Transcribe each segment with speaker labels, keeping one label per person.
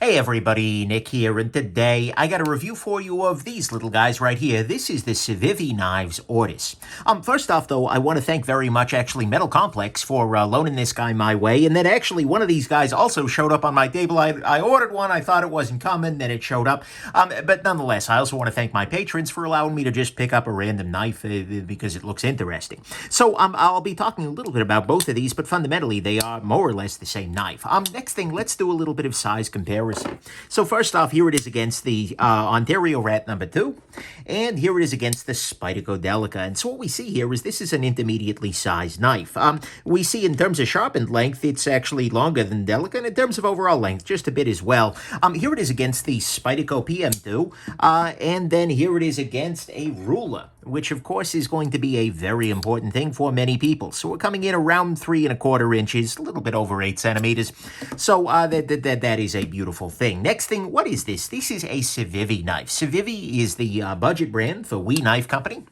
Speaker 1: Hey everybody, Nick here, and today I got a review for you of these little guys right here. This is the Civivi knives Ortis. First off though, I want to thank very much actually Metal Complex for loaning this guy my way, and then actually one of these guys also showed up on my table. I ordered one, I thought it wasn't coming, then it showed up. But nonetheless, I also want to thank my patrons for allowing me to just pick up a random knife because it looks interesting. So I'll be talking a little bit about both of these, but fundamentally they are more or less the same knife. Next thing, let's do a little bit of size comparison. So first off, here it is against the Ontario Rat number 2, and here it is against the Spyderco Delica. And so what we see here is this is an intermediately sized knife. We see in terms of sharpened length, it's actually longer than Delica, and in terms of overall length, just a bit as well. Here it is against the Spyderco PM2, and then here it is against a ruler, which of course is going to be a very important thing for many people. So we're coming in around 3¼ inches, a little bit over 8 centimeters. So that is a beautiful thing. Next thing, what is this? This is a Civivi knife. Civivi is the budget brand for We Knife Company.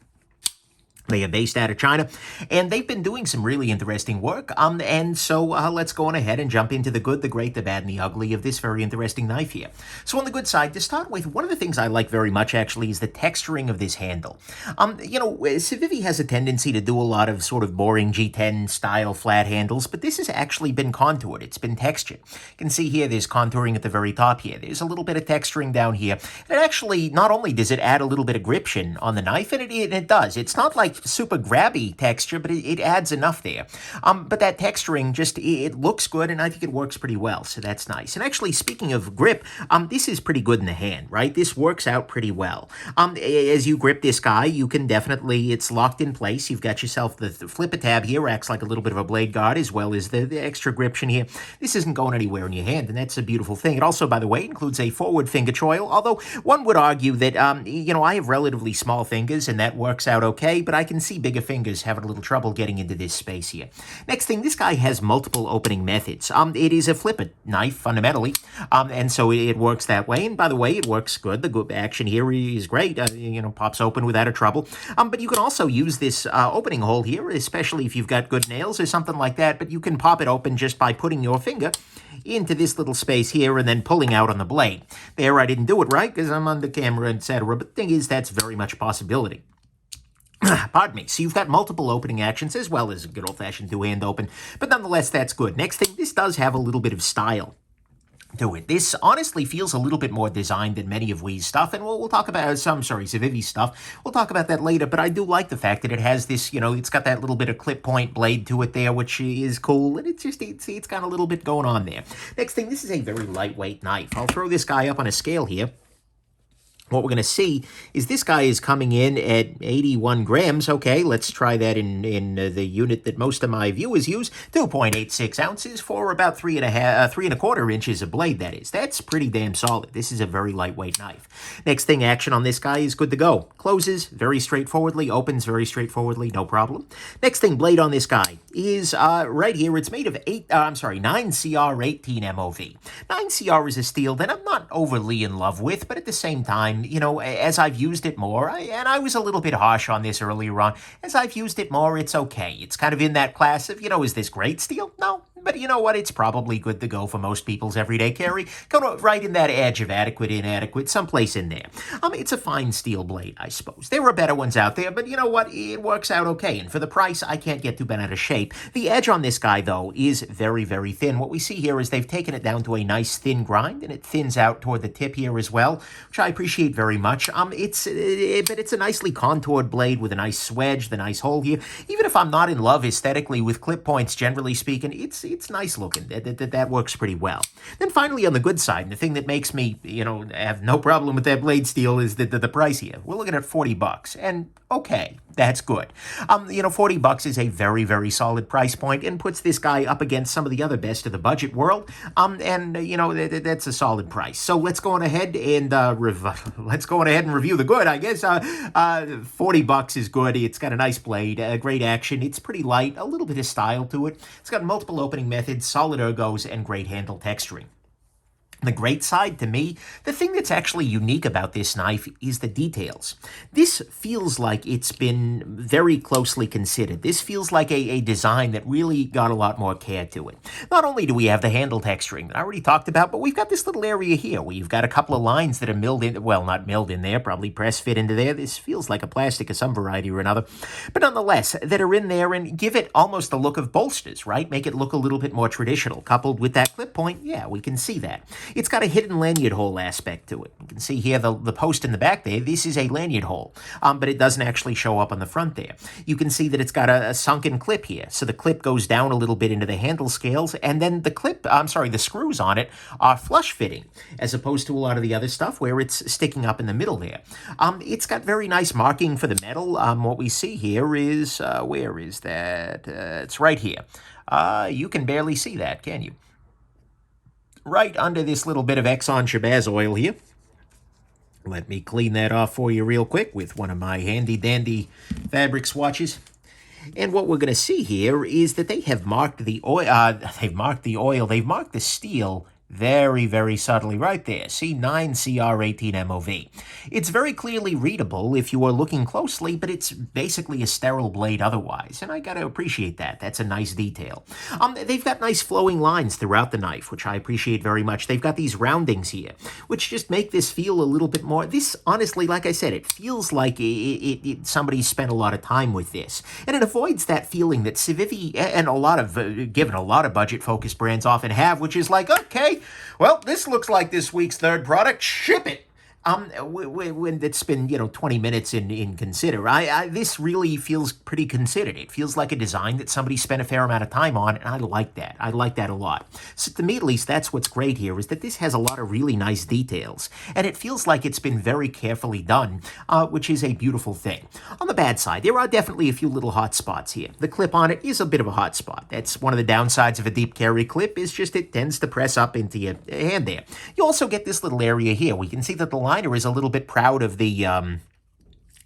Speaker 1: They are based out of China, and they've been doing some really interesting work. And so let's go on ahead and jump into the good, the great, the bad, and the ugly of this very interesting knife here. So on the good side, to start with, one of the things I like very much actually is the texturing of this handle. Civivi has a tendency to do a lot of sort of boring G10 style flat handles, but this has actually been contoured. It's been textured. You can see here there's contouring at the very top here. There's a little bit of texturing down here. And actually, not only does it add a little bit of gription on the knife, and it does. It's not like super grabby texture, but it adds enough there. But that texturing just, it looks good, and I think it works pretty well, so that's nice. And actually, speaking of grip, this is pretty good in the hand, right? This works out pretty well. As you grip this guy, you can definitely, it's locked in place. You've got yourself the flipper tab here, acts like a little bit of a blade guard, as well as the extra gription here. This isn't going anywhere in your hand, and that's a beautiful thing. It also, by the way, includes a forward finger choil, although one would argue that, I have relatively small fingers, and that works out okay, but I can see bigger fingers having a little trouble getting into this space here. Next thing, this guy has multiple opening methods. It is a flipper knife, fundamentally, and so it works that way. And by the way, it works good. The good action here is great. Pops open without a trouble. But you can also use this opening hole here, especially if you've got good nails or something like that, but you can pop it open just by putting your finger into this little space here and then pulling out on the blade. There, I didn't do it right because I'm on the camera, etc., but the thing is, that's very much a possibility. Pardon me. So you've got multiple opening actions as well as a good old-fashioned two-hand open, but nonetheless, that's good. Next thing, this does have a little bit of style to it. This honestly feels a little bit more designed than many of Wee's stuff, and we'll talk about Civivi's stuff. We'll talk about that later, but I do like the fact that it has this, it's got that little bit of clip point blade to it there, which is cool, and it's got a little bit going on there. Next thing, this is a very lightweight knife. I'll throw this guy up on a scale here. What we're going to see is this guy is coming in at 81 grams. Okay, let's try that in the unit that most of my viewers use. 2.86 ounces for about 3¼ inches of blade, that is. That's pretty damn solid. This is a very lightweight knife. Next thing, action on this guy is good to go. Closes very straightforwardly, opens very straightforwardly, no problem. Next thing, blade on this guy is right here. It's made of 9CR 18 MOV. 9CR is a steel that I'm not overly in love with, but at the same time, as I've used it more, and I was a little bit harsh on this earlier on, as I've used it more, it's okay. It's kind of in that class of, is this great steel? No. But you know what? It's probably good to go for most people's everyday carry. Go right in that edge of adequate, inadequate, someplace in there. It's a fine steel blade, I suppose. There are better ones out there, but you know what? It works out okay. And for the price, I can't get too bent out of shape. The edge on this guy, though, is very, very thin. What we see here is they've taken it down to a nice thin grind, and it thins out toward the tip here as well, which I appreciate very much. But it's a nicely contoured blade with a nice swedge, the nice hole here. Even if I'm not in love aesthetically with clip points, generally speaking, it's nice looking. That works pretty well. Then finally, on the good side, and the thing that makes me, have no problem with that blade steel is the price here. We're looking at $40, and okay, that's good. $40 is a very, very solid price point and puts this guy up against some of the other best of the budget world. That's a solid price. So let's go on ahead and review the good. I guess $40 is good. It's got a nice blade, great action. It's pretty light, a little bit of style to it. It's got multiple opening methods, solid ergos, and great handle texturing. The great side to me, the thing that's actually unique about this knife is the details. This feels like it's been very closely considered. This feels like a design that really got a lot more care to it. Not only do we have the handle texturing that I already talked about, but we've got this little area here where you've got a couple of lines that are milled in, well, not milled in there, probably press fit into there. This feels like a plastic of some variety or another. But nonetheless, that are in there and give it almost the look of bolsters, right? Make it look a little bit more traditional. Coupled with that clip point, yeah, we can see that. It's got a hidden lanyard hole aspect to it. You can see here the post in the back there. This is a lanyard hole, but it doesn't actually show up on the front there. You can see that it's got a sunken clip here. So the clip goes down a little bit into the handle scales, and then the screws on it are flush fitting, as opposed to a lot of the other stuff where it's sticking up in the middle there. It's got very nice marking for the metal. What we see here is, where is that? It's right here. You can barely see that, can you? Right under this little bit of Exxon Shabazz oil here. Let me clean that off for you real quick with one of my handy-dandy fabric swatches. And what we're going to see here is that they have marked the oil. They've marked the steel very, very subtly right there. C9CR18MOV. It's very clearly readable if you are looking closely, but it's basically a sterile blade otherwise, and I got to appreciate that. That's a nice detail. They've got nice flowing lines throughout the knife, which I appreciate very much. They've got these roundings here, which just make this feel a little bit more. This, honestly, like I said, it feels like somebody spent a lot of time with this, and it avoids that feeling that Civivi and given a lot of budget-focused brands often have, which is like, okay, well, this looks like this week's third product. Ship it. When it's been, 20 minutes in consider, this really feels pretty considered. It feels like a design that somebody spent a fair amount of time on, and I like that. I like that a lot. So to me, at least, that's what's great here, is that this has a lot of really nice details, and it feels like it's been very carefully done, which is a beautiful thing. On the bad side, there are definitely a few little hot spots here. The clip on it is a bit of a hot spot. That's one of the downsides of a deep carry clip, is just it tends to press up into your hand there. You also get this little area here. We can see that the liner is a little bit proud of the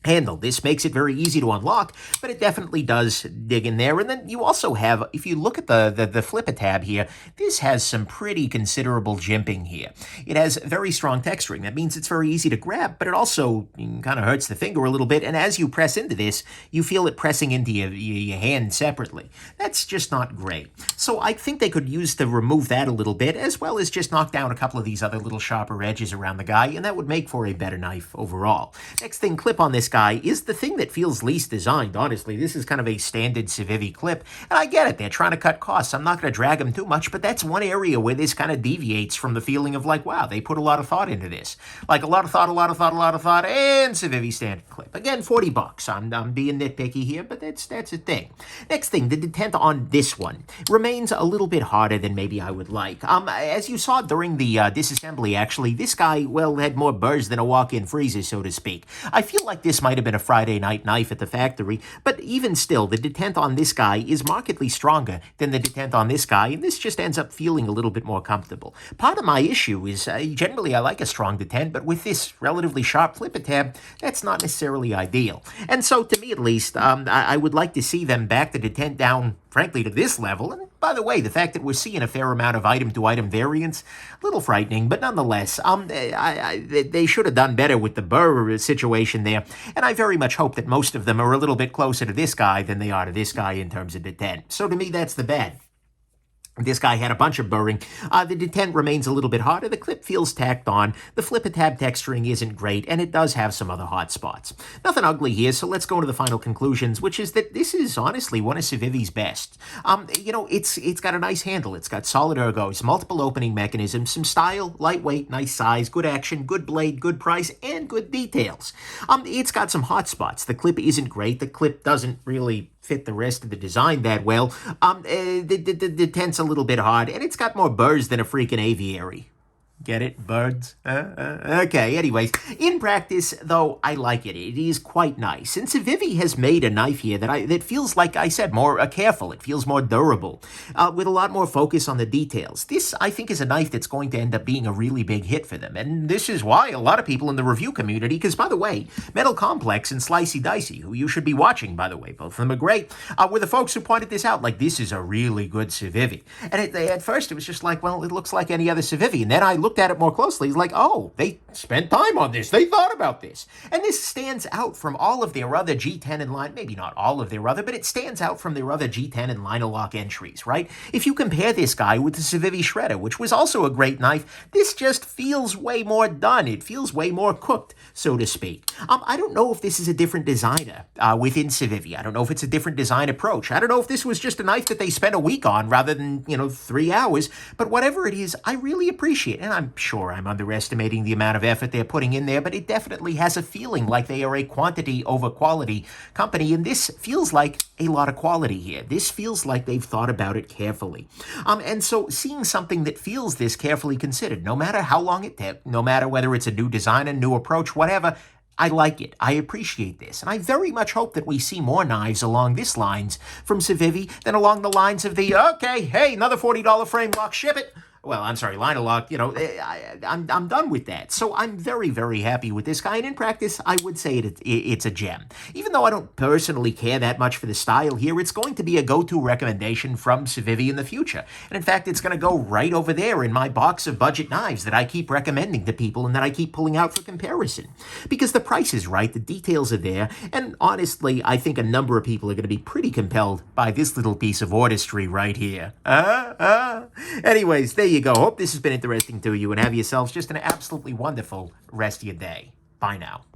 Speaker 1: handle. This makes it very easy to unlock, but it definitely does dig in there. And then you also have, if you look at the flipper tab here, this has some pretty considerable jimping here. It has very strong texturing. That means it's very easy to grab, but it also kind of hurts the finger a little bit. And as you press into this, you feel it pressing into your hand separately. That's just not great. So I think they could use to remove that a little bit, as well as just knock down a couple of these other little sharper edges around the guy, and that would make for a better knife overall. Next thing, clip on this guy is the thing that feels least designed, honestly. This is kind of a standard Civivi clip, and I get it. They're trying to cut costs. I'm not going to drag them too much, but that's one area where this kind of deviates from the feeling of like, wow, they put a lot of thought into this. Like a lot of thought, and Civivi standard clip. Again, $40. I'm being nitpicky here, but that's a thing. Next thing, the detent on this one remains a little bit harder than maybe I would like. As you saw during the disassembly, actually, this guy, well, had more burrs than a walk-in freezer, so to speak. I feel like this might have been a Friday night knife at the factory, but even still, the detent on this guy is markedly stronger than the detent on this guy, and this just ends up feeling a little bit more comfortable. Part of my issue is, generally I like a strong detent, but with this relatively sharp flipper tab, that's not necessarily ideal. And so, to me at least, I would like to see them back the detent down, frankly, to this level. And by the way, the fact that we're seeing a fair amount of item-to-item variance, a little frightening, but nonetheless, they should have done better with the burr situation there, and I very much hope that most of them are a little bit closer to this guy than they are to this guy in terms of detent. So to me, that's the bad. This guy had a bunch of burring. The detent remains a little bit harder. The clip feels tacked on. The flipper tab texturing isn't great, and it does have some other hot spots. Nothing ugly here, so let's go to the final conclusions, which is that this is honestly one of Civivi's best. It's got a nice handle. It's got solid ergos, multiple opening mechanisms, some style, lightweight, nice size, good action, good blade, good price, and good details. It's got some hot spots. The clip isn't great. The clip doesn't really fit the rest of the design that well. The tent's a little bit hard, and it's got more burrs than a freaking aviary. Get it? Birds? Okay, anyways. In practice, though, I like it. It is quite nice. And Civivi has made a knife here that feels, like I said, more careful. It feels more durable, with a lot more focus on the details. This, I think, is a knife that's going to end up being a really big hit for them. And this is why a lot of people in the review community, because, by the way, Metal Complex and Slicey Dicey, who you should be watching, by the way, both of them are great, were the folks who pointed this out, like, this is a really good Civivi. And at first, it was just like, well, it looks like any other Civivi. And then I looked looked at it more closely, it's like, oh, they spent time on this. They thought about this. And this stands out from all of their other G10 and line, maybe not all of their other, but it stands out from their other G10 and Lanyard entries, right? If you compare this guy with the Civivi Shredder, which was also a great knife, this just feels way more done. It feels way more cooked, so to speak. I don't know if this is a different designer within Civivi. I don't know if it's a different design approach. I don't know if this was just a knife that they spent a week on rather than, 3 hours. But whatever it is, I really appreciate it. And I'm sure I'm underestimating the amount of effort they're putting in there, but it definitely has a feeling like they are a quantity over quality company. And this feels like a lot of quality here. This feels like they've thought about it carefully. And so seeing something that feels this carefully considered, no matter how long it took, no matter whether it's a new design, a new approach, whatever, I like it. I appreciate this. And I very much hope that we see more knives along this lines from Civivi than along the lines of the, okay, hey, another $40 frame lock, ship it. Well, I'm sorry, line of lock, I'm done with that. So I'm very, very happy with this guy. And in practice, I would say it's a gem. Even though I don't personally care that much for the style here, it's going to be a go-to recommendation from Civivi in the future. And in fact, it's going to go right over there in my box of budget knives that I keep recommending to people and that I keep pulling out for comparison. Because the price is right, the details are there, and honestly, I think a number of people are going to be pretty compelled by this little piece of artistry right here. Anyways, there you go. Hope this has been interesting to you, and have yourselves just an absolutely wonderful rest of your day. Bye now.